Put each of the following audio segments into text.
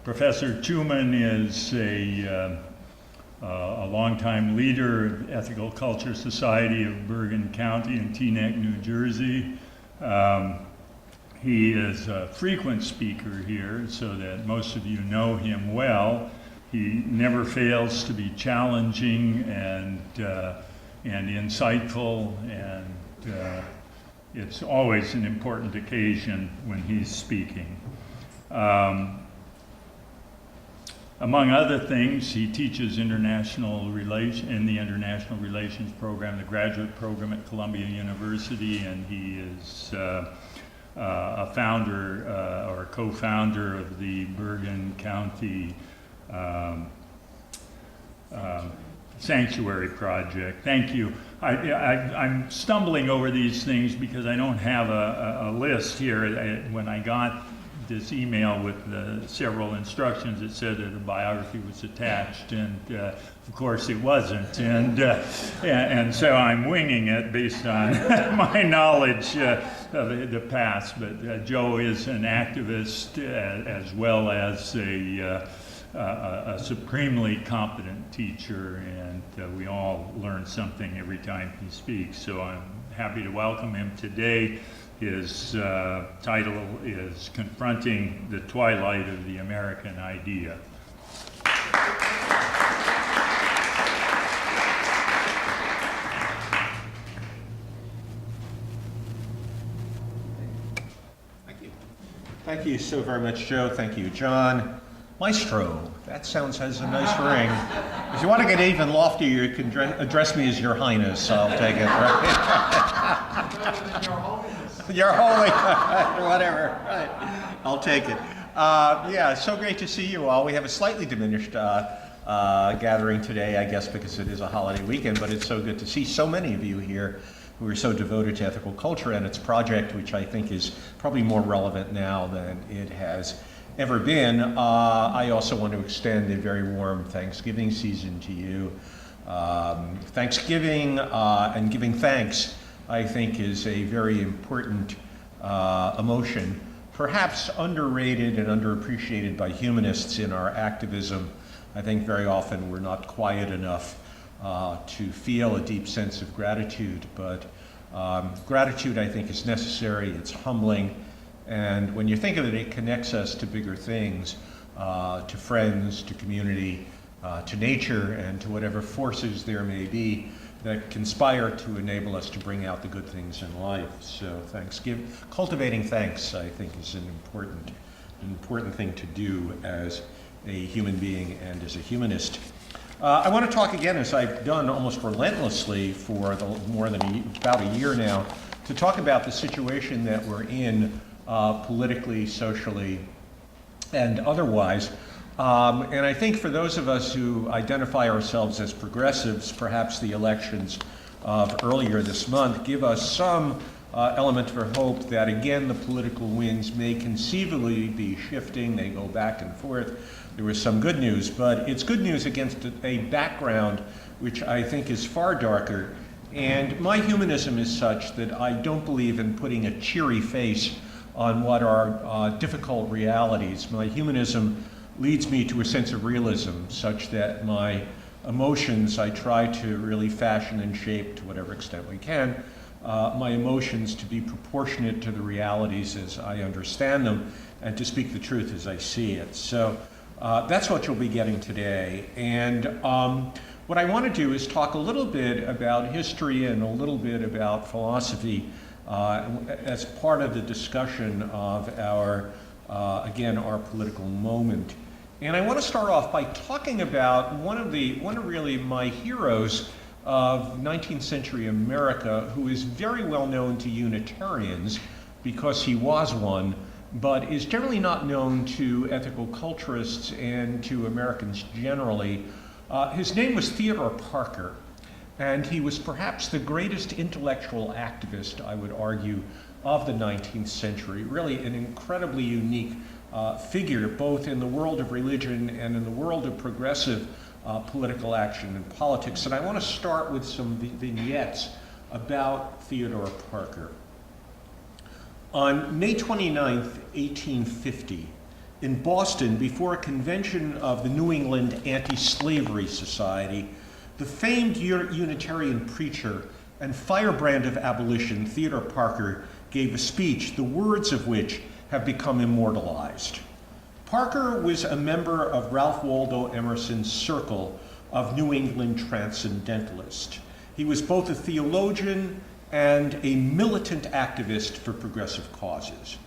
Professor Chuman is a longtime leader of Ethical Culture Society of Bergen County in Teaneck, New Jersey. He is a frequent speaker here, so that most of you know him well. He never fails to be challenging and insightful, and it's always an important occasion when he's speaking. Among other things, he teaches in the International Relations program, the graduate program at Columbia University, and he is a founder or co-founder of the Bergen County Sanctuary Project. Thank you. I'm stumbling over these things because I don't have a list here. When I got this email with several instructions, it said that a biography was attached, and of course it wasn't, and so I'm winging it based on my knowledge of the past. But Joe is an activist as well as a supremely competent teacher, and we all learn something every time he speaks. So I'm happy to welcome him today. His title is Confronting the Twilight of the American Idea. Thank you. Thank you so very much, Joe. Thank you, John. Maestro, that has a nice ring. If you want to get even loftier, you can address me as Your Highness. I'll take it, right? Your Holy, whatever, right. I'll take it. Yeah, so great to see you all. We have a slightly diminished gathering today, I guess, because it is a holiday weekend, but it's so good to see so many of you here who are so devoted to ethical culture and its project, which I think is probably more relevant now than it has ever been. I also want to extend a very warm Thanksgiving season to you. Thanksgiving and giving thanks, I think, is a very important emotion, perhaps underrated and underappreciated by humanists in our activism. I think very often we're not quiet enough to feel a deep sense of gratitude, but gratitude, I think, is necessary. It's humbling, and when you think of it, it connects us to bigger things, to friends, to community, to nature, and to whatever forces there may be that conspire to enable us to bring out the good things in life. So cultivating thanks, I think, is an important thing to do as a human being and as a humanist. I want to talk again, as I've done almost relentlessly for more than about a year now, to talk about the situation that we're in politically, socially, and otherwise. And I think for those of us who identify ourselves as progressives, perhaps the elections of earlier this month give us some element of hope that, again, the political winds may conceivably be shifting. They go back and forth. There was some good news, but it's good news against a background which I think is far darker. And my humanism is such that I don't believe in putting a cheery face on what are difficult realities. My humanism leads me to a sense of realism, such that my emotions I try to really fashion and shape to whatever extent we can, my emotions to be proportionate to the realities as I understand them, and to speak the truth as I see it. So that's what you'll be getting today. And what I want to do is talk a little bit about history and a little bit about philosophy as part of the discussion of our political moment. And I want to start off by talking about one of really my heroes of 19th century America, who is very well known to Unitarians because he was one, but is generally not known to ethical culturists and to Americans generally. His name was Theodore Parker, and he was perhaps the greatest intellectual activist, I would argue, of the 19th century. Really an incredibly unique figure, both in the world of religion and in the world of progressive political action and politics. And I want to start with some vignettes about Theodore Parker. On May 29th, 1850, in Boston before a convention of the New England Anti-Slavery Society, the famed Unitarian preacher and firebrand of abolition, Theodore Parker, gave a speech, the words of which have become immortalized. Parker was a member of Ralph Waldo Emerson's circle of New England transcendentalists. He was both a theologian and a militant activist for progressive causes.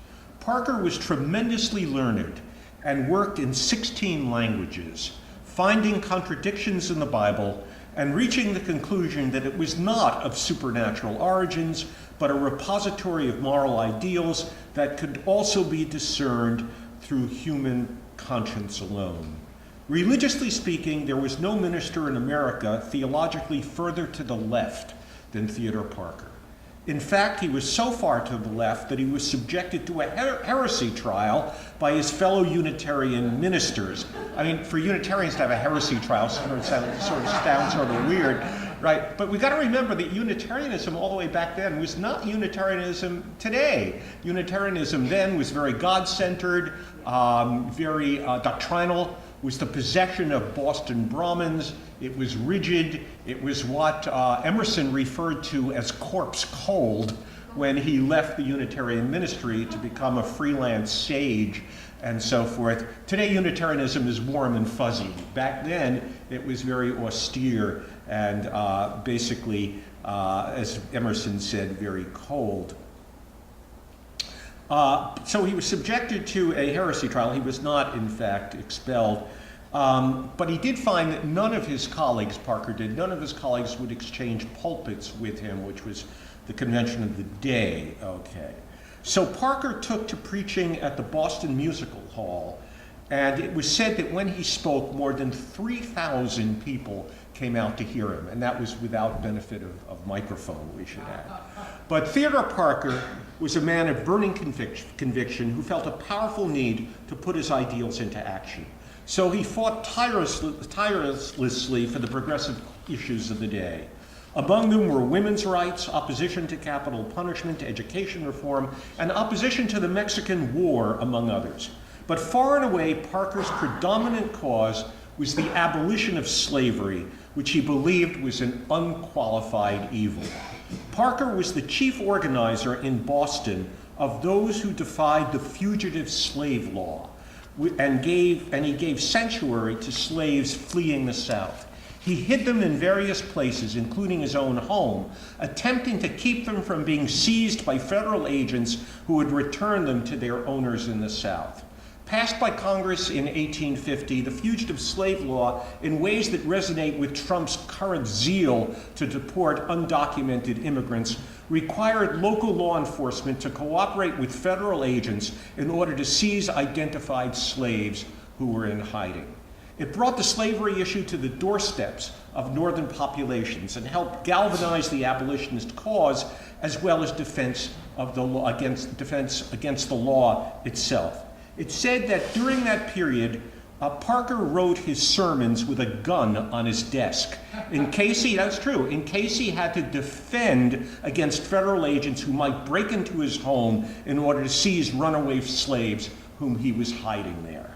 Parker was tremendously learned and worked in 16 languages, finding contradictions in the Bible and reaching the conclusion that it was not of supernatural origins, but a repository of moral ideals that could also be discerned through human conscience alone. Religiously speaking, there was no minister in America theologically further to the left than Theodore Parker. In fact, he was so far to the left that he was subjected to a heresy trial by his fellow Unitarian ministers. I mean, for Unitarians to have a heresy trial sort of sounds sort of weird, right? But we've got to remember that Unitarianism all the way back then was not Unitarianism today. Unitarianism then was very God-centered, very doctrinal, was the possession of Boston Brahmins. It was rigid. It was what Emerson referred to as corpse cold when he left the Unitarian ministry to become a freelance sage and so forth. Today, Unitarianism is warm and fuzzy. Back then, it was very austere and basically, as Emerson said, very cold. So he was subjected to a heresy trial. He was not, in fact, expelled. But he did find that none of his colleagues, Parker did, none of his colleagues would exchange pulpits with him, which was the convention of the day. Okay. So Parker took to preaching at the Boston Musical Hall, and it was said that when he spoke, more than 3,000 people came out to hear him, and that was without benefit of microphone, we should add. But Theodore Parker was a man of burning conviction who felt a powerful need to put his ideals into action. So he fought tirelessly for the progressive issues of the day. Among them were women's rights, opposition to capital punishment, education reform, and opposition to the Mexican War, among others. But far and away, Parker's predominant cause was the abolition of slavery, which he believed was an unqualified evil. Parker was the chief organizer in Boston of those who defied the fugitive slave law, and he gave sanctuary to slaves fleeing the South. He hid them in various places, including his own home, attempting to keep them from being seized by federal agents who would return them to their owners in the South. Passed by Congress in 1850, the fugitive slave law, in ways that resonate with Trump's current zeal to deport undocumented immigrants, required local law enforcement to cooperate with federal agents in order to seize identified slaves who were in hiding. It brought the slavery issue to the doorsteps of northern populations and helped galvanize the abolitionist cause, as well as defense against the law itself. It's said that during that period, Parker wrote his sermons with a gun on his desk. That's true, in case he had to defend against federal agents who might break into his home in order to seize runaway slaves whom he was hiding there.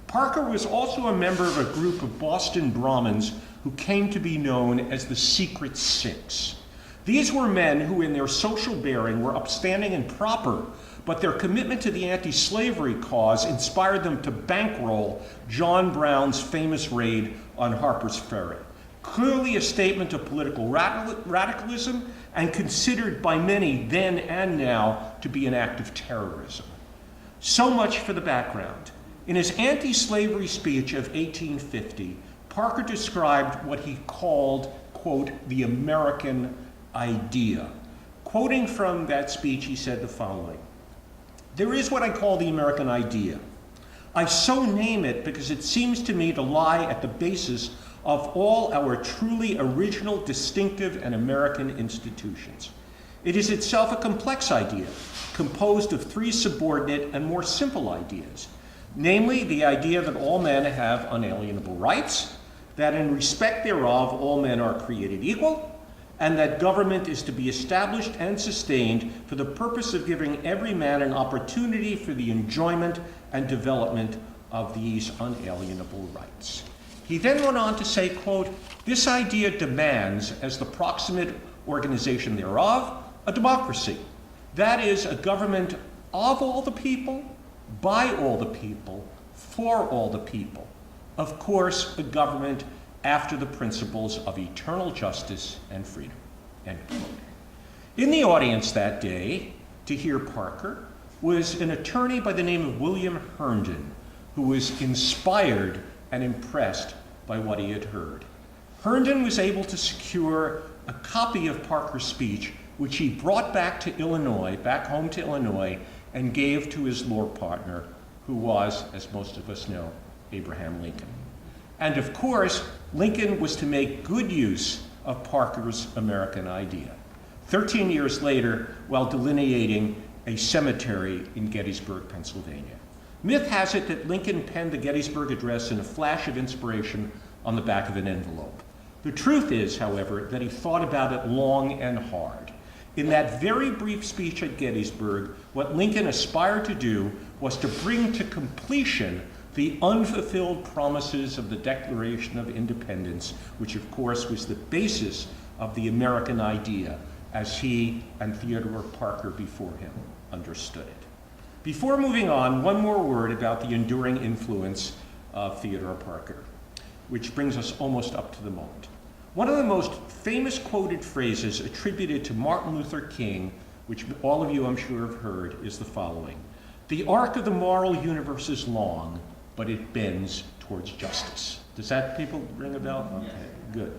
Parker was also a member of a group of Boston Brahmins who came to be known as the Secret Six. These were men who, in their social bearing, were upstanding and proper, but their commitment to the anti-slavery cause inspired them to bankroll John Brown's famous raid on Harper's Ferry. Clearly a statement of political radicalism and considered by many then and now to be an act of terrorism. So much for the background. In his anti-slavery speech of 1850, Parker described what he called, quote, the American idea. Quoting from that speech, he said the following: "There is what I call the American idea. I so name it because it seems to me to lie at the basis of all our truly original, distinctive, and American institutions. It is itself a complex idea, composed of three subordinate and more simple ideas, namely the idea that all men have unalienable rights, that in respect thereof all men are created equal, and that government is to be established and sustained for the purpose of giving every man an opportunity for the enjoyment and development of these unalienable rights. He then went on to say, quote, "This idea demands, as the proximate organization thereof, a democracy. That is, a government of all the people, by all the people, for all the people. Of course, a government after the principles of eternal justice and freedom." End quote. In the audience that day, to hear Parker, was an attorney by the name of William Herndon, who was inspired and impressed by what he had heard. Herndon was able to secure a copy of Parker's speech, which he brought back to Illinois, back home to Illinois, and gave to his law partner, who was, as most of us know, Abraham Lincoln. And of course, Lincoln was to make good use of Parker's American idea. 13 years later, while delineating a cemetery in Gettysburg, Pennsylvania. Myth has it that Lincoln penned the Gettysburg Address in a flash of inspiration on the back of an envelope. The truth is, however, that he thought about it long and hard. In that very brief speech at Gettysburg, what Lincoln aspired to do was to bring to completion the unfulfilled promises of the Declaration of Independence, which of course was the basis of the American idea as he and Theodore Parker before him understood it. Before moving on, one more word about the enduring influence of Theodore Parker, which brings us almost up to the moment. One of the most famous quoted phrases attributed to Martin Luther King, which all of you I'm sure have heard, is the following: "The arc of the moral universe is long, but it bends towards justice." Does that people ring a bell? Okay, good.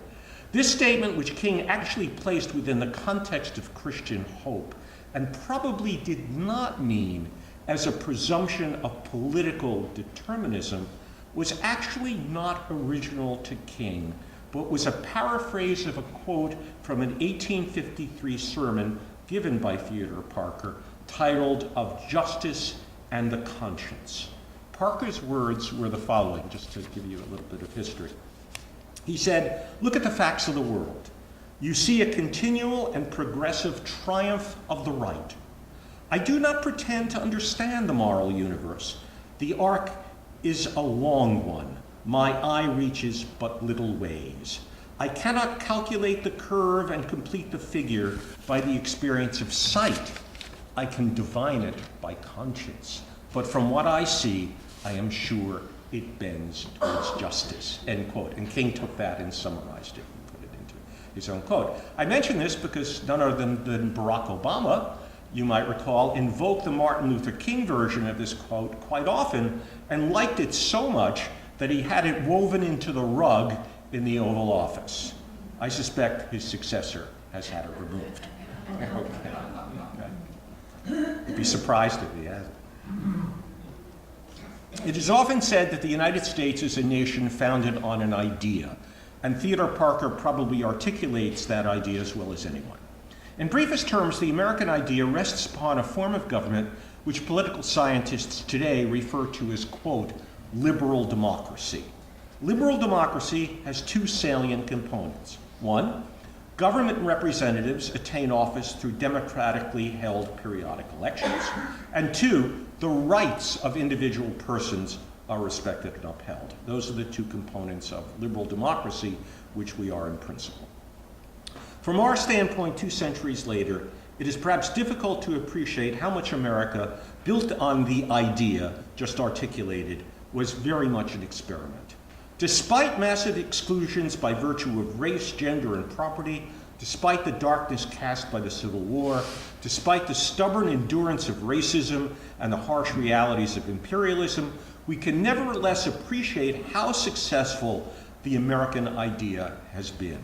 This statement, which King actually placed within the context of Christian hope, and probably did not mean as a presumption of political determinism, was actually not original to King, but was a paraphrase of a quote from an 1853 sermon given by Theodore Parker titled "Of Justice and the Conscience." Parker's words were the following, just to give you a little bit of history. He said, "Look at the facts of the world. You see a continual and progressive triumph of the right. I do not pretend to understand the moral universe. The arc is a long one. My eye reaches but little ways. I cannot calculate the curve and complete the figure by the experience of sight. I can divine it by conscience. But from what I see, I am sure it bends towards justice." End quote. And King took that and summarized it and put it into his own quote. I mention this because none other than Barack Obama, you might recall, invoked the Martin Luther King version of this quote quite often and liked it so much that he had it woven into the rug in the Oval Office. I suspect his successor has had it removed. You'd be surprised if he has. It is often said that the United States is a nation founded on an idea, and Theodore Parker probably articulates that idea as well as anyone. In briefest terms, the American idea rests upon a form of government which political scientists today refer to as, quote, liberal democracy. Liberal democracy has two salient components. One, government representatives attain office through democratically held periodic elections. And two, the rights of individual persons are respected and upheld. Those are the two components of liberal democracy, which we are in principle. From our standpoint, 2 centuries later, it is perhaps difficult to appreciate how much America, built on the idea just articulated, was very much an experiment. Despite massive exclusions by virtue of race, gender, and property, despite the darkness cast by the Civil War, despite the stubborn endurance of racism and the harsh realities of imperialism, we can nevertheless appreciate how successful the American idea has been.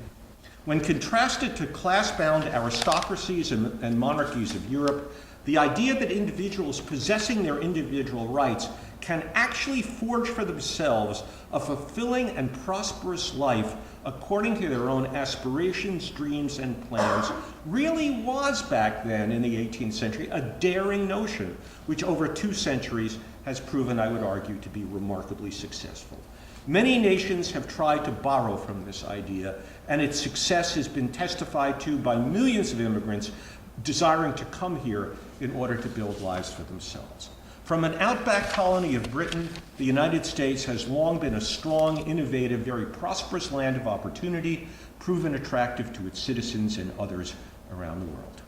When contrasted to class-bound aristocracies and monarchies of Europe, the idea that individuals possessing their individual rights can actually forge for themselves a fulfilling and prosperous life according to their own aspirations, dreams, and plans really was back then in the 18th century a daring notion, which over 2 centuries has proven, I would argue, to be remarkably successful. Many nations have tried to borrow from this idea, and its success has been testified to by millions of immigrants desiring to come here in order to build lives for themselves. From an outback colony of Britain, the United States has long been a strong, innovative, very prosperous land of opportunity, proven attractive to its citizens and others around the world.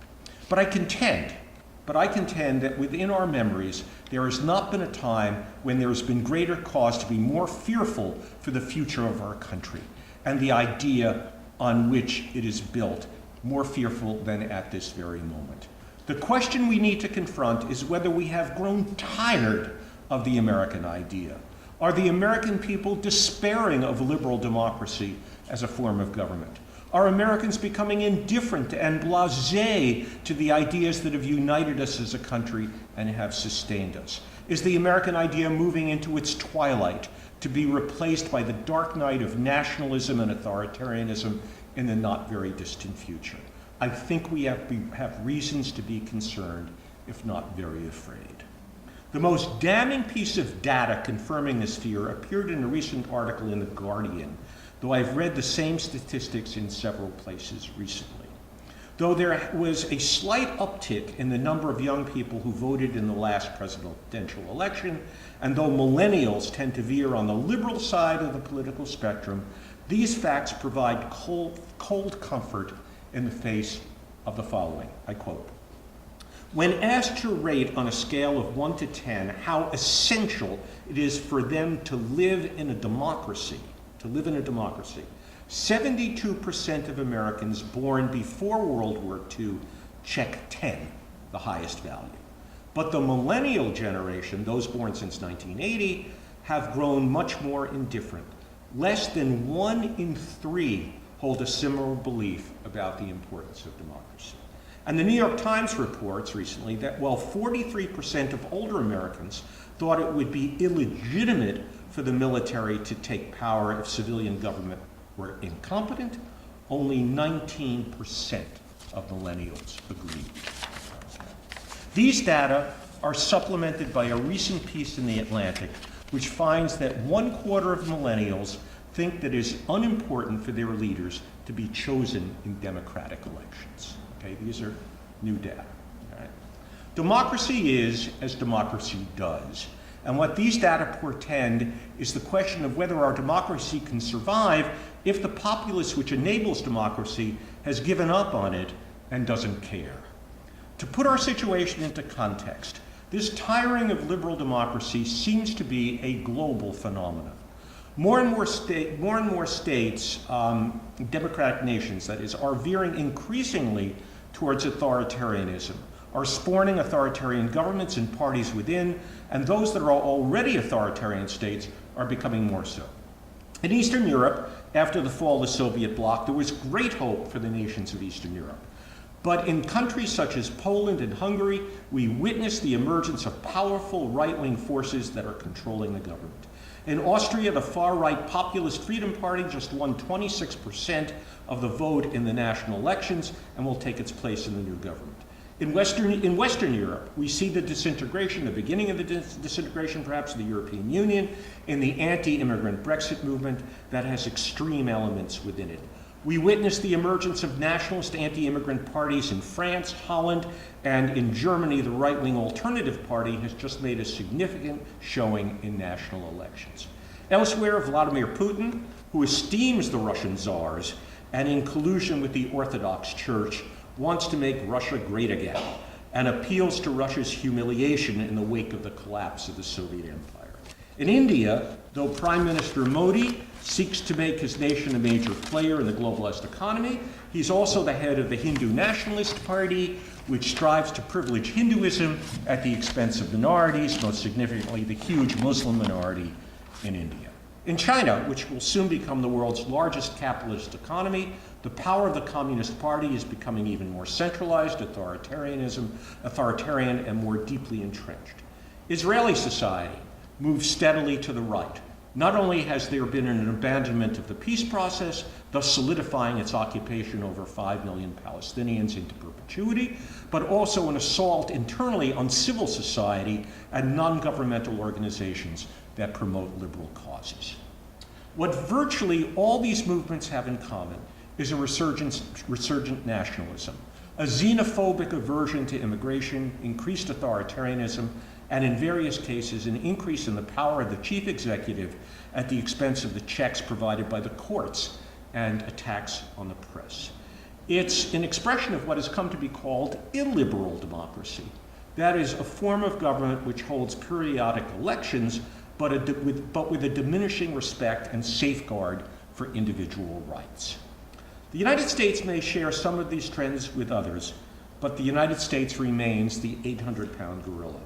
But I contend that within our memories, there has not been a time when there has been greater cause to be more fearful for the future of our country and the idea on which it is built, more fearful than at this very moment. The question we need to confront is whether we have grown tired of the American idea. Are the American people despairing of liberal democracy as a form of government? Are Americans becoming indifferent and blasé to the ideas that have united us as a country and have sustained us? Is the American idea moving into its twilight to be replaced by the dark night of nationalism and authoritarianism in the not very distant future? I think we have reasons to be concerned, if not very afraid. The most damning piece of data confirming this fear appeared in a recent article in The Guardian, though I've read the same statistics in several places recently. Though there was a slight uptick in the number of young people who voted in the last presidential election, and though millennials tend to veer on the liberal side of the political spectrum, these facts provide cold comfort in the face of the following. I quote, "When asked to rate on a scale of 1 to 10 how essential it is for them to live in a democracy, 72% of Americans born before World War II check 10, the highest value. But the millennial generation, those born since 1980, have grown much more indifferent. Less than 1 in 3 hold a similar belief about the importance of democracy." And the New York Times reports recently that while 43% of older Americans thought it would be illegitimate for the military to take power if civilian government were incompetent, only 19% of millennials agreed. These data are supplemented by a recent piece in The Atlantic, which finds that 1/4 of millennials think that it is unimportant for their leaders to be chosen in democratic elections. Okay, these are new data. All right. Democracy is as democracy does. And what these data portend is the question of whether our democracy can survive if the populace which enables democracy has given up on it and doesn't care. To put our situation into context, this tiring of liberal democracy seems to be a global phenomenon. More and more states, democratic nations that is, are veering increasingly towards authoritarianism, are spawning authoritarian governments and parties within, and those that are already authoritarian states are becoming more so. In Eastern Europe, after the fall of the Soviet bloc, there was great hope for the nations of Eastern Europe. But in countries such as Poland and Hungary, we witnessed the emergence of powerful right-wing forces that are controlling the government. In Austria, the far-right Populist Freedom Party just won 26% of the vote in the national elections and will take its place in the new government. In Western Europe, we see the disintegration, the beginning of the disintegration perhaps of the European Union, in the anti-immigrant Brexit movement that has extreme elements within it. We witnessed the emergence of nationalist anti-immigrant parties in France, Holland, and in Germany, the right-wing Alternative Party has just made a significant showing in national elections. Elsewhere, Vladimir Putin, who esteems the Russian czars and in collusion with the Orthodox Church, wants to make Russia great again and appeals to Russia's humiliation in the wake of the collapse of the Soviet Empire. In India, though Prime Minister Modi seeks to make his nation a major player in the globalist economy, he's also the head of the Hindu Nationalist Party, which strives to privilege Hinduism at the expense of minorities, most significantly the huge Muslim minority in India. In China, which will soon become the world's largest capitalist economy, the power of the Communist Party is becoming even more centralized, authoritarian and more deeply entrenched. Israeli society moves steadily to the right. Not only has there been an abandonment of the peace process, thus solidifying its occupation over 5 million Palestinians into perpetuity, but also an assault internally on civil society and non-governmental organizations that promote liberal causes. What virtually all these movements have in common is a resurgent nationalism, a xenophobic aversion to immigration, increased authoritarianism, and in various cases, an increase in the power of the chief executive at the expense of the checks provided by the courts and attacks on the press. It's an expression of what has come to be called illiberal democracy. That is, a form of government which holds periodic elections, but with a diminishing respect and safeguard for individual rights. The United States may share some of these trends with others, but the United States remains the 800-pound gorilla.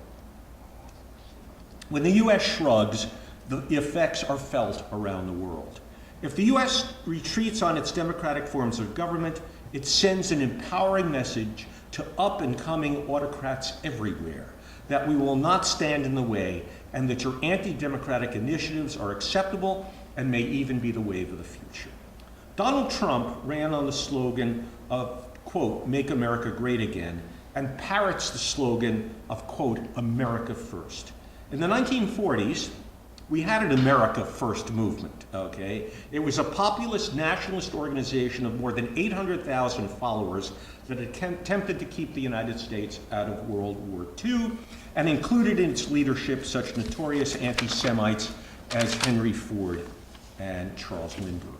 When the US shrugs, the effects are felt around the world. If the US retreats on its democratic forms of government, it sends an empowering message to up-and-coming autocrats everywhere that we will not stand in the way and that your anti-democratic initiatives are acceptable and may even be the wave of the future. Donald Trump ran on the slogan of, quote, "Make America Great Again," and parrots the slogan of, quote, "America First." In the 1940s, we had an America First movement, okay? It was a populist nationalist organization of more than 800,000 followers that attempted to keep the United States out of World War II and included in its leadership such notorious anti-Semites as Henry Ford and Charles Lindbergh.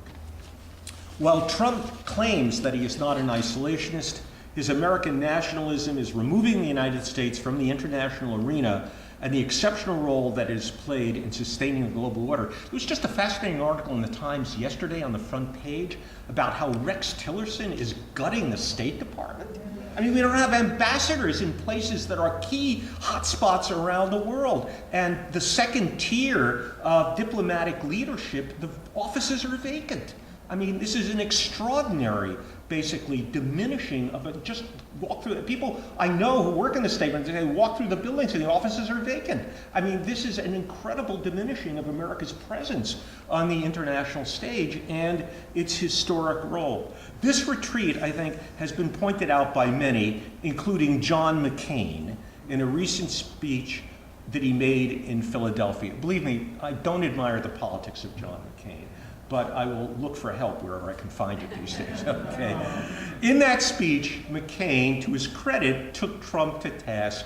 While Trump claims that he is not an isolationist, his American nationalism is removing the United States from the international arena and the exceptional role that it has played in sustaining the global order. There was just a fascinating article in the Times yesterday on the front page about how Rex Tillerson is gutting the State Department. I mean, we don't have ambassadors in places that are key hotspots around the world. And the second tier of diplomatic leadership, the offices are vacant. I mean, this is an extraordinary, basically, diminishing of it. Just walk through it. People I know who work in the state, they walk through the buildings and the offices are vacant. I mean, this is an incredible diminishing of America's presence on the international stage and its historic role. This retreat, I think, has been pointed out by many, including John McCain, in a recent speech that he made in Philadelphia. Believe me, I don't admire the politics of John McCain, but I will look for help wherever I can find it these days, okay? In that speech, McCain, to his credit, took Trump to task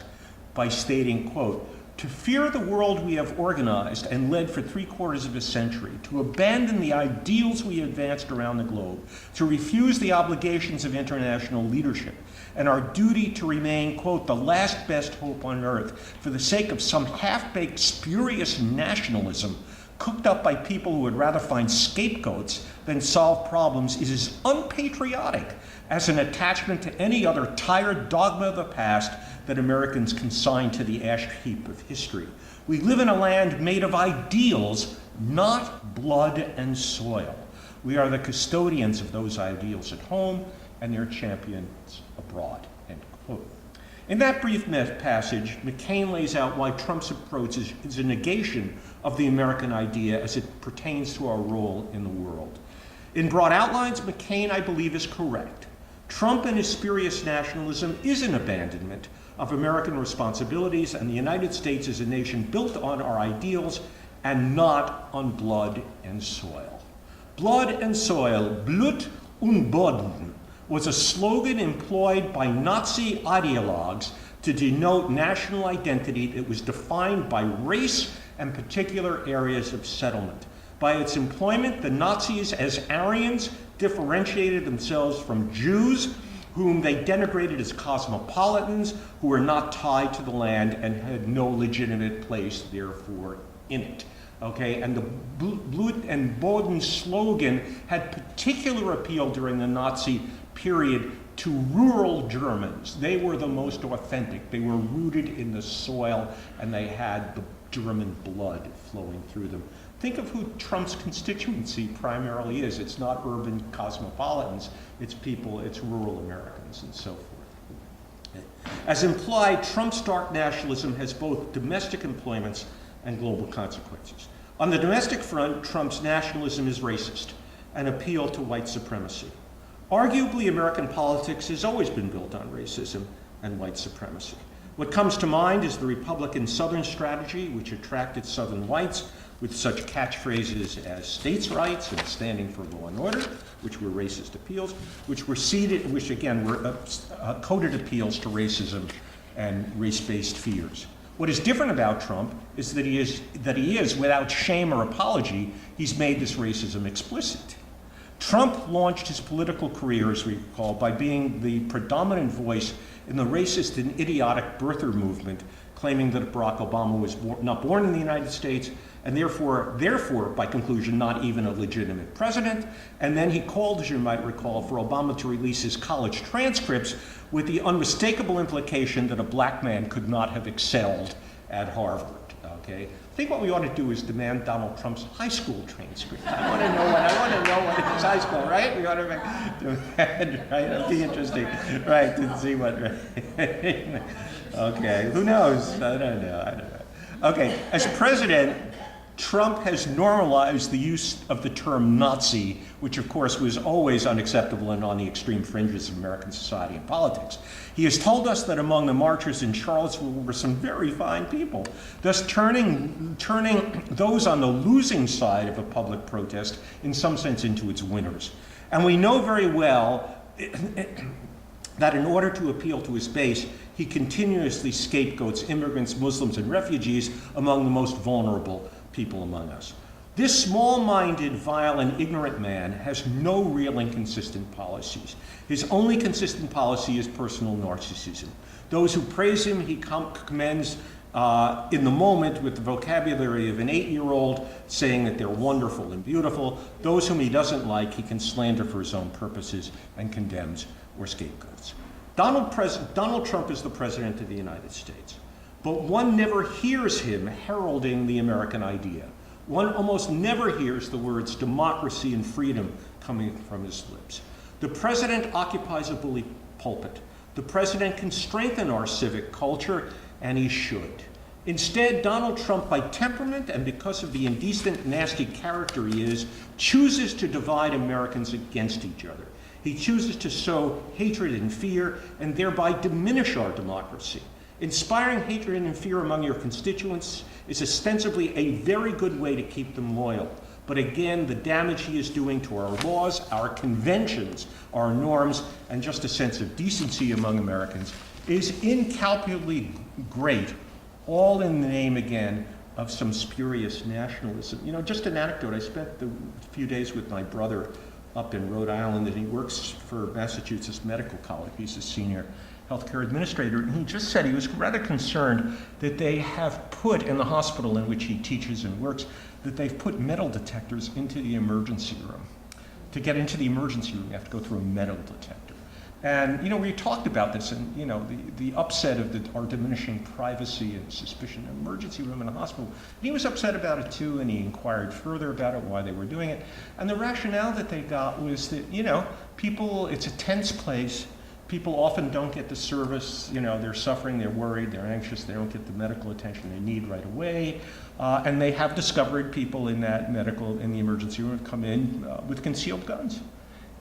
by stating, quote, "To fear the world we have organized and led for 3/4 of a century, to abandon the ideals we advanced around the globe, to refuse the obligations of international leadership, and our duty to remain, quote, the last best hope on earth for the sake of some half-baked spurious nationalism cooked up by people who would rather find scapegoats than solve problems is as unpatriotic as an attachment to any other tired dogma of the past that Americans consign to the ash heap of history. We live in a land made of ideals, not blood and soil. We are the custodians of those ideals at home and their champions abroad," end quote. In that brief passage, McCain lays out why Trump's approach is a negation of the American idea as it pertains to our role in the world. In broad outlines, McCain, I believe, is correct. Trump and his spurious nationalism is an abandonment of American responsibilities, and the United States is a nation built on our ideals and not on blood and soil. Blood and soil, Blut und Boden, was a slogan employed by Nazi ideologues to denote national identity that was defined by race and particular areas of settlement. By its employment, the Nazis, as Aryans, differentiated themselves from Jews, whom they denigrated as cosmopolitans who were not tied to the land and had no legitimate place, therefore, in it. Okay, and the Blut and Boden slogan had particular appeal during the Nazi period to rural Germans. They were the most authentic. They were rooted in the soil and they had the German blood flowing through them. Think of who Trump's constituency primarily is. It's not urban cosmopolitans, it's people, it's rural Americans and so forth. As implied, Trump's dark nationalism has both domestic employments and global consequences. On the domestic front, Trump's nationalism is racist and appeal to white supremacy. Arguably, American politics has always been built on racism and white supremacy. What comes to mind is the Republican Southern strategy, which attracted Southern whites, with such catchphrases as states' rights and standing for law and order, which were racist appeals, which again were coded appeals to racism and race-based fears. What is different about Trump is that he is, without shame or apology, he's made this racism explicit. Trump launched his political career, as we recall, by being the predominant voice in the racist and idiotic birther movement, claiming that Barack Obama was not born in the United States, and therefore, by conclusion, not even a legitimate president. And then he called, as you might recall, for Obama to release his college transcripts with the unmistakable implication that a black man could not have excelled at Harvard, okay? I think what we ought to do is demand Donald Trump's high school transcript. I want to know what his high school, right? We ought to demand, right? It'd be interesting, right, to see what, right? Okay, who knows? I don't know. Okay, as president, Trump has normalized the use of the term Nazi, which of course was always unacceptable and on the extreme fringes of American society and politics. He has told us that among the marchers in Charlottesville were some very fine people, thus turning those on the losing side of a public protest in some sense into its winners. And we know very well that in order to appeal to his base, he continuously scapegoats immigrants, Muslims, and refugees among the most vulnerable people among us. This small-minded, vile, and ignorant man has no real and consistent policies. His only consistent policy is personal narcissism. Those who praise him, he commends in the moment with the vocabulary of an 8-year-old, saying that they're wonderful and beautiful. Those whom he doesn't like, he can slander for his own purposes and condemns or scapegoats. Donald Trump is the President of the United States, but one never hears him heralding the American idea. One almost never hears the words democracy and freedom coming from his lips. The President occupies a bully pulpit. The President can strengthen our civic culture, and he should. Instead, Donald Trump, by temperament and because of the indecent, nasty character he is, chooses to divide Americans against each other. He chooses to sow hatred and fear and thereby diminish our democracy. Inspiring hatred and fear among your constituents is ostensibly a very good way to keep them loyal. But again, the damage he is doing to our laws, our conventions, our norms, and just a sense of decency among Americans is incalculably great, all in the name, again, of some spurious nationalism. You know, just an anecdote, I spent a few days with my brother up in Rhode Island, and he works for Massachusetts Medical College. He's a senior healthcare administrator, and he just said he was rather concerned that they have put in the hospital in which he teaches and works, that they've put metal detectors into the emergency room. To get into the emergency room, you have to go through a metal detector. And, you know, we talked about this and, you know, the upset of our diminishing privacy and suspicion in an emergency room in a hospital. And he was upset about it too, and he inquired further about it, why they were doing it. And the rationale that they got was that, you know, people, it's a tense place. People often don't get the service, you know, they're suffering, they're worried, they're anxious, they don't get the medical attention they need right away. And they have discovered people in the emergency room come in with concealed guns.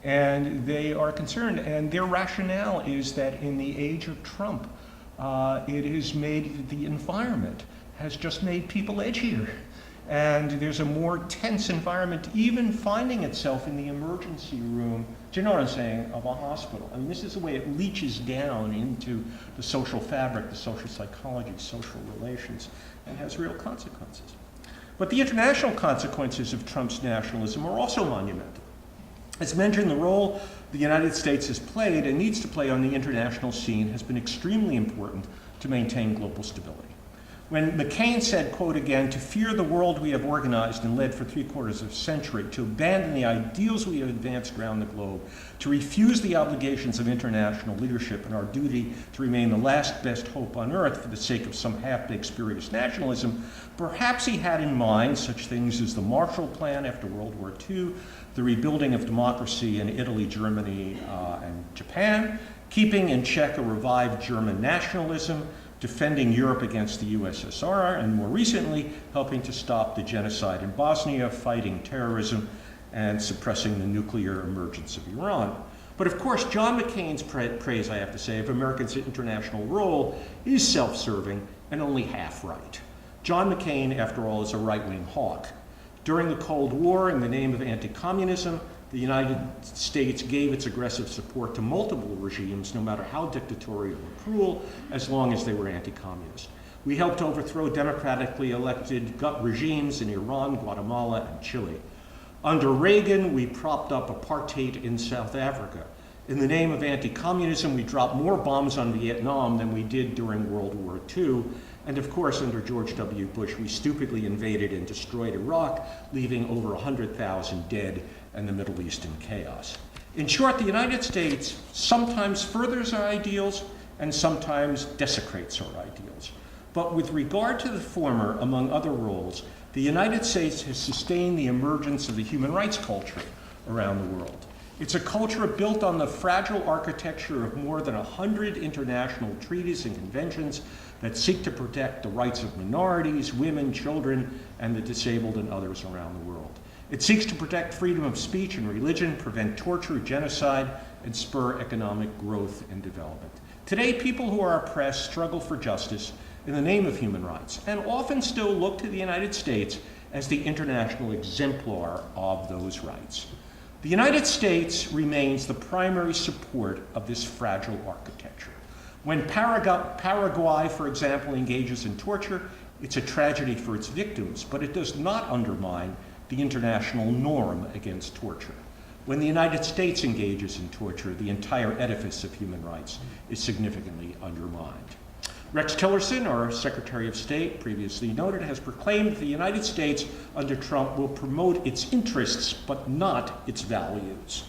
And they are concerned, and their rationale is that in the age of Trump, it has made the environment, has just made people edgier. And there's a more tense environment, even finding itself in the emergency room, do you know what I'm saying, of a hospital. I mean, this is the way it leaches down into the social fabric, the social psychology, social relations, and has real consequences. But the international consequences of Trump's nationalism are also monumental. As mentioned, the role the United States has played and needs to play on the international scene has been extremely important to maintain global stability. When McCain said, quote again, to fear the world we have organized and led for 3/4 of a century, to abandon the ideals we have advanced around the globe, to refuse the obligations of international leadership and our duty to remain the last best hope on earth for the sake of some half-baked spurious nationalism, perhaps he had in mind such things as the Marshall Plan after World War II, the rebuilding of democracy in Italy, Germany, and Japan, keeping in check a revived German nationalism, defending Europe against the USSR, and more recently, helping to stop the genocide in Bosnia, fighting terrorism, and suppressing the nuclear emergence of Iran. But of course, John McCain's praise, I have to say, of America's international role is self-serving and only half right. John McCain, after all, is a right-wing hawk. During the Cold War, in the name of anti-communism, the United States gave its aggressive support to multiple regimes, no matter how dictatorial or cruel, as long as they were anti-communist. We helped overthrow democratically elected regimes in Iran, Guatemala, and Chile. Under Reagan, we propped up apartheid in South Africa. In the name of anti-communism, we dropped more bombs on Vietnam than we did during World War II. And of course, under George W. Bush, we stupidly invaded and destroyed Iraq, leaving over 100,000 dead and the Middle East in chaos. In short, the United States sometimes furthers our ideals and sometimes desecrates our ideals. But with regard to the former, among other roles, the United States has sustained the emergence of the human rights culture around the world. It's a culture built on the fragile architecture of more than 100 international treaties and conventions that seek to protect the rights of minorities, women, children, and the disabled and others around the world. It seeks to protect freedom of speech and religion, prevent torture, genocide, and spur economic growth and development. Today, people who are oppressed struggle for justice in the name of human rights, and often still look to the United States as the international exemplar of those rights. The United States remains the primary support of this fragile architecture. When Paraguay, for example, engages in torture, it's a tragedy for its victims, but it does not undermine the international norm against torture. When the United States engages in torture, the entire edifice of human rights is significantly undermined. Rex Tillerson, our Secretary of State, previously noted, has proclaimed that the United States under Trump will promote its interests, but not its values.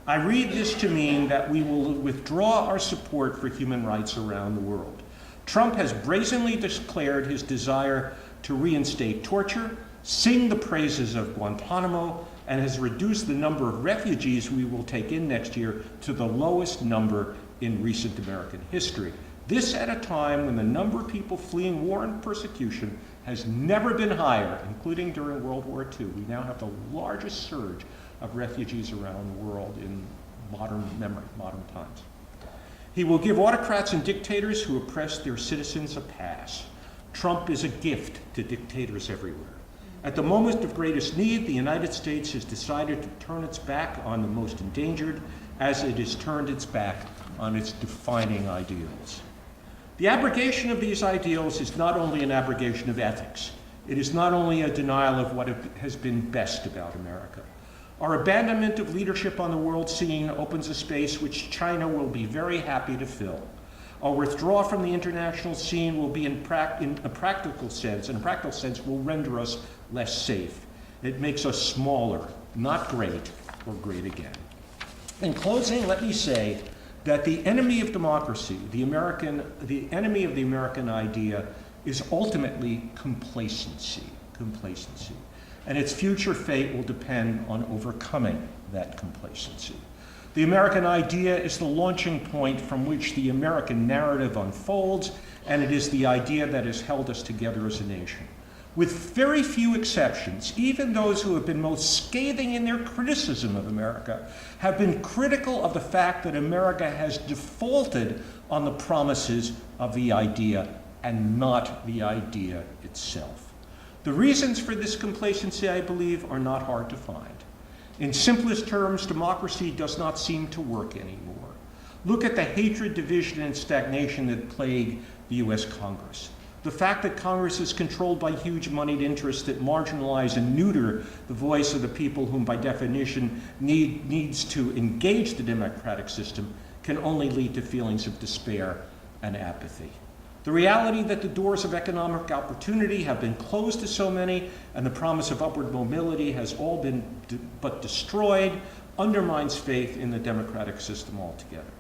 I read this to mean that we will withdraw our support for human rights around the world. Trump has brazenly declared his desire to reinstate torture, sing the praises of Guantanamo, and has reduced the number of refugees we will take in next year to the lowest number in recent American history. This at a time when the number of people fleeing war and persecution has never been higher, including during World War II. We now have the largest surge of refugees around the world in modern memory, modern times. He will give autocrats and dictators who oppress their citizens a pass. Trump is a gift to dictators everywhere. At the moment of greatest need, the United States has decided to turn its back on the most endangered, as it has turned its back on its defining ideals. The abrogation of these ideals is not only an abrogation of ethics. It is not only a denial of what has been best about America. Our abandonment of leadership on the world scene opens a space which China will be very happy to fill. Our withdrawal from the international scene will be in a practical sense will render us less safe. It makes us smaller, not great, or great again. In closing, let me say that the enemy of democracy, the enemy of the American idea, is ultimately complacency. And its future fate will depend on overcoming that complacency. The American idea is the launching point from which the American narrative unfolds, and it is the idea that has held us together as a nation. With very few exceptions, even those who have been most scathing in their criticism of America have been critical of the fact that America has defaulted on the promises of the idea and not the idea itself. The reasons for this complacency, I believe, are not hard to find. In simplest terms, democracy does not seem to work anymore. Look at the hatred, division, and stagnation that plague the US Congress. The fact that Congress is controlled by huge moneyed interests that marginalize and neuter the voice of the people whom by definition needs to engage the democratic system can only lead to feelings of despair and apathy. The reality that the doors of economic opportunity have been closed to so many and the promise of upward mobility has all been but destroyed undermines faith in the democratic system altogether.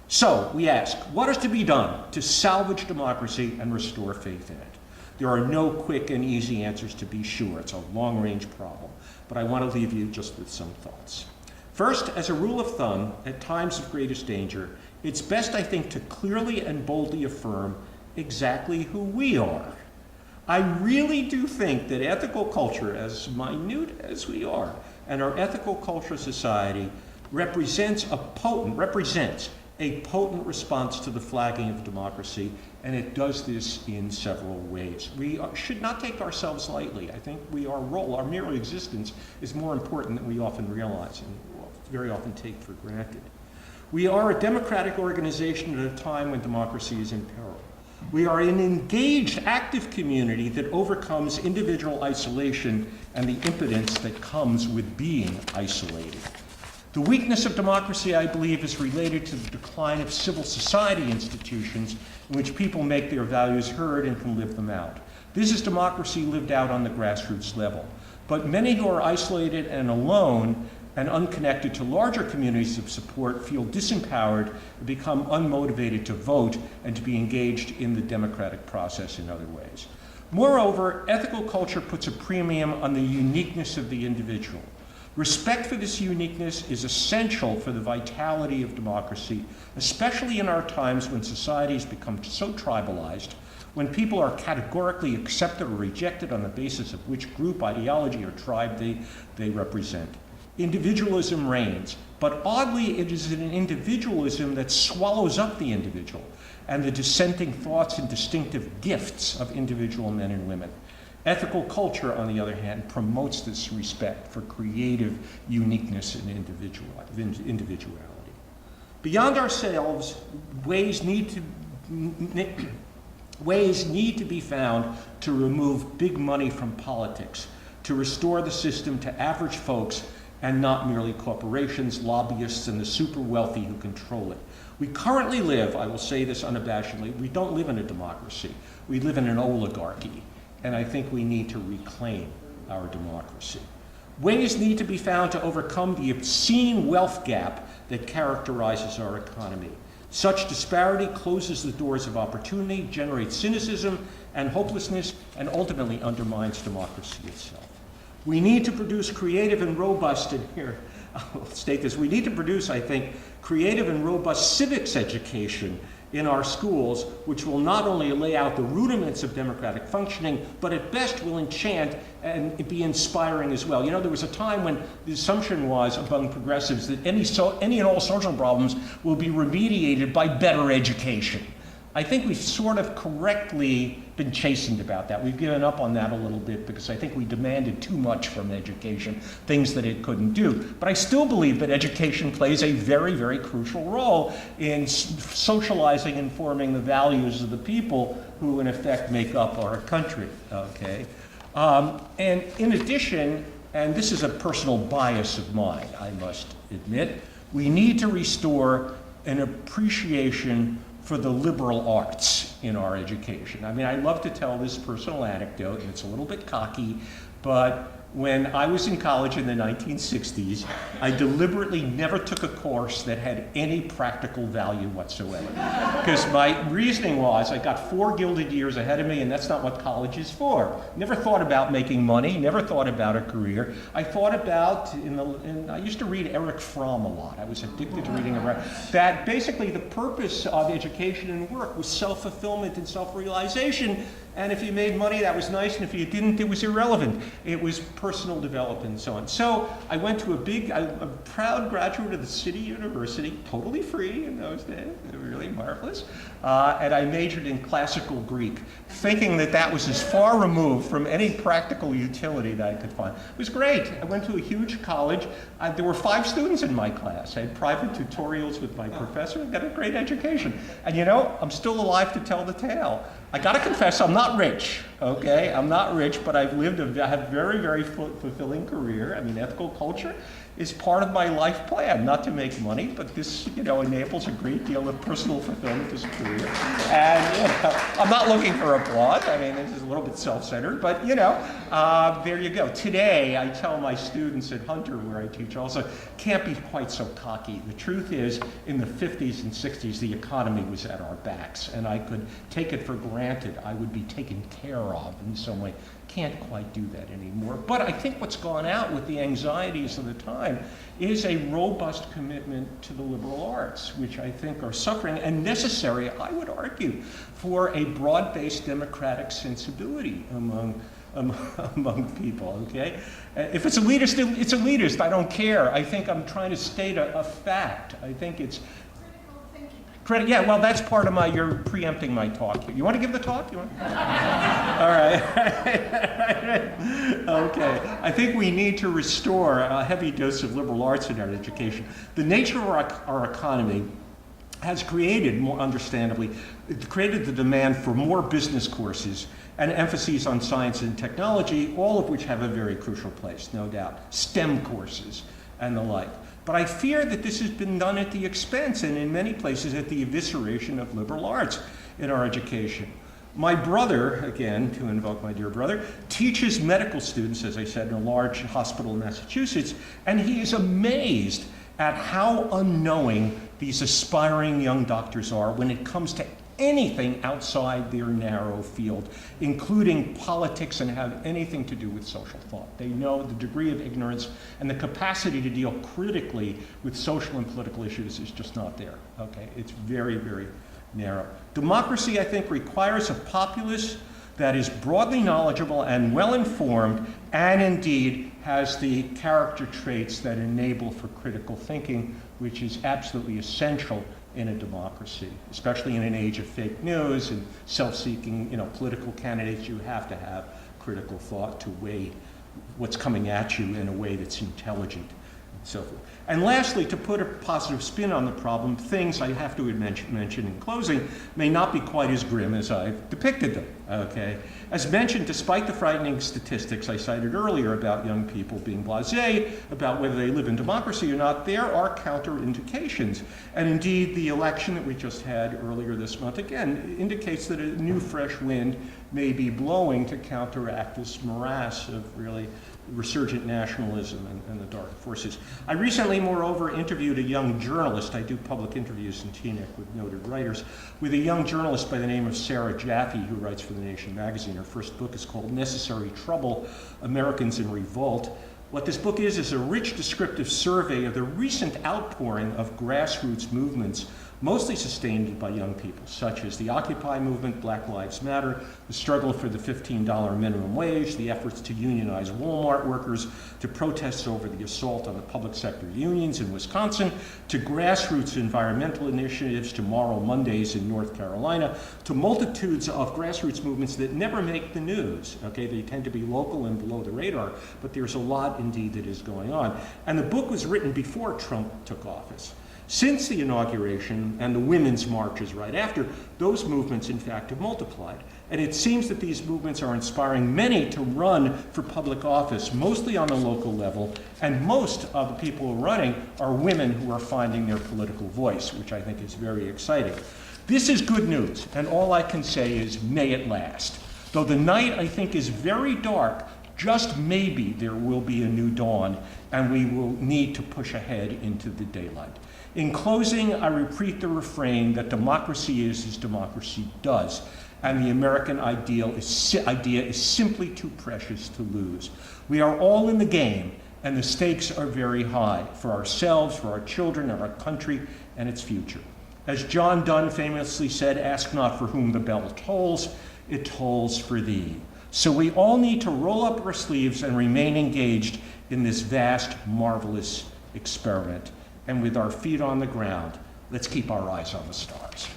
So we ask, what is to be done to salvage democracy and restore faith in it? There are no quick and easy answers, to be sure. It's a long-range problem, but I want to leave you just with some thoughts. First, as a rule of thumb, at times of greatest danger, it's best, I think, to clearly and boldly affirm exactly who we are. I really do think that ethical culture, as minute as we are, and our ethical culture society represents a potent response to the flagging of democracy, and it does this in several ways. We should not take ourselves lightly. I think our role, our mere existence, is more important than we often realize and very often take for granted. We are a democratic organization at a time when democracy is in peril. We are an engaged, active community that overcomes individual isolation and the impotence that comes with being isolated. The weakness of democracy, I believe, is related to the decline of civil society institutions in which people make their values heard and can live them out. This is democracy lived out on the grassroots level. But many who are isolated and alone and unconnected to larger communities of support feel disempowered and become unmotivated to vote and to be engaged in the democratic process in other ways. Moreover, ethical culture puts a premium on the uniqueness of the individual. Respect for this uniqueness is essential for the vitality of democracy, especially in our times when societies become so tribalized, when people are categorically accepted or rejected on the basis of which group, ideology, or tribe they represent. Individualism reigns, but oddly it is an individualism that swallows up the individual and the dissenting thoughts and distinctive gifts of individual men and women. Ethical culture, on the other hand, promotes this respect for creative uniqueness and individuality. Beyond ourselves, ways need to be found to remove big money from politics, to restore the system to average folks and not merely corporations, lobbyists, and the super wealthy who control it. We currently live, I will say this unabashedly, we don't live in a democracy. We live in an oligarchy. And I think we need to reclaim our democracy. Ways need to be found to overcome the obscene wealth gap that characterizes our economy. Such disparity closes the doors of opportunity, generates cynicism and hopelessness, and ultimately undermines democracy itself. We need to produce creative and robust, and here I'll state this, we need to produce, I think, creative and robust civics education in our schools, which will not only lay out the rudiments of democratic functioning, but at best will enchant and be inspiring as well. You know, there was a time when the assumption was among progressives that any and all social problems will be remediated by better education. I think we've sort of correctly been chastened about that. We've given up on that a little bit because I think we demanded too much from education, things that it couldn't do. But I still believe that education plays a very, very crucial role in socializing and forming the values of the people who, in effect, make up our country, okay? And in addition, and this is a personal bias of mine, I must admit, we need to restore an appreciation for the liberal arts in our education. I mean, I love to tell this personal anecdote, and it's a little bit cocky, but when I was in college in the 1960s, I deliberately never took a course that had any practical value whatsoever. Because my reasoning was, I got 4 gilded years ahead of me, and that's not what college is for. Never thought about making money, never thought about a career. I thought about, I used to read Erich Fromm a lot. I was addicted to reading him. That basically the purpose of education and work was self-fulfillment and self-realization. And if you made money, that was nice, and if you didn't, it was irrelevant. It was personal development and so on. So I went to a proud graduate of the City University, totally free in those days, really marvelous, and I majored in classical Greek, thinking that that was as far removed from any practical utility that I could find. It was great. I went to a huge college. There were 5 students in my class. I had private tutorials with my professor. I got a great education. And you know, I'm still alive to tell the tale. I gotta confess, I'm not rich, okay? I'm not rich, but I have a very, very fulfilling career. I mean, ethical culture is part of my life plan, not to make money, but this, you know, enables a great deal of personal fulfillment as a career. And, you know, I'm not looking for applause. I mean, this is a little bit self-centered, but, you know, there you go. Today, I tell my students at Hunter, where I teach also, can't be quite so cocky. The truth is, in the 50s and 60s, the economy was at our backs, and I could take it for granted I would be taken care of in some way. Can't quite do that anymore. But I think what's gone out with the anxieties of the time is a robust commitment to the liberal arts, which I think are suffering and necessary, I would argue, for a broad-based democratic sensibility among people, okay? If it's elitist, it's elitist. I don't care. I think I'm trying to state a fact. I think it's... Critical thinking Credit, yeah, well, that's part of you're preempting my talk. You want to give the talk? You want? All right. Okay. I think we need to restore a heavy dose of liberal arts in our education. The nature of our economy has created, more understandably, it created the demand for more business courses and emphases on science and technology, all of which have a very crucial place, no doubt. STEM courses and the like. But I fear that this has been done at the expense, and in many places at the evisceration of liberal arts in our education. My brother, again, to invoke my dear brother, teaches medical students, as I said, in a large hospital in Massachusetts, and he is amazed at how unknowing these aspiring young doctors are when it comes to anything outside their narrow field, including politics and have anything to do with social thought. They know the degree of ignorance and the capacity to deal critically with social and political issues is just not there. Okay, it's very, very narrow. Democracy, I think, requires a populace that is broadly knowledgeable and well-informed, and indeed has the character traits that enable for critical thinking, which is absolutely essential in a democracy, especially in an age of fake news and self-seeking, political candidates. You have to have critical thought to weigh what's coming at you in a way that's intelligent and so forth. And lastly, to put a positive spin on the problem, things I have to mention in closing may not be quite as grim as I've depicted them, okay? As mentioned, despite the frightening statistics I cited earlier about young people being blasé about whether they live in democracy or not, there are counterindications. And indeed, the election that we just had earlier this month, again, indicates that a new fresh wind may be blowing to counteract this morass of really resurgent nationalism and the dark forces. I recently, moreover, interviewed a young journalist. I do public interviews in Teaneck with noted writers, with a young journalist by the name of Sarah Jaffe, who writes for The Nation magazine. Her first book is called Necessary Trouble, Americans in Revolt. What this book is a rich descriptive survey of the recent outpouring of grassroots movements, mostly sustained by young people, such as the Occupy movement, Black Lives Matter, the struggle for the $15 minimum wage, the efforts to unionize Walmart workers, to protests over the assault on the public sector unions in Wisconsin, to grassroots environmental initiatives, to Moral Mondays in North Carolina, to multitudes of grassroots movements that never make the news. Okay, they tend to be local and below the radar, but there's a lot indeed that is going on. And the book was written before Trump took office. Since the inauguration and the women's marches right after, those movements, in fact, have multiplied. And it seems that these movements are inspiring many to run for public office, mostly on the local level, and most of the people running are women who are finding their political voice, which I think is very exciting. This is good news, and all I can say is, may it last. Though the night, I think, is very dark, just maybe there will be a new dawn, and we will need to push ahead into the daylight. In closing, I repeat the refrain that democracy is as democracy does, and the American idea is simply too precious to lose. We are all in the game, and the stakes are very high for ourselves, for our children, and our country, and its future. As John Donne famously said, "Ask not for whom the bell tolls, it tolls for thee." So we all need to roll up our sleeves and remain engaged in this vast, marvelous experiment. And with our feet on the ground, let's keep our eyes on the stars.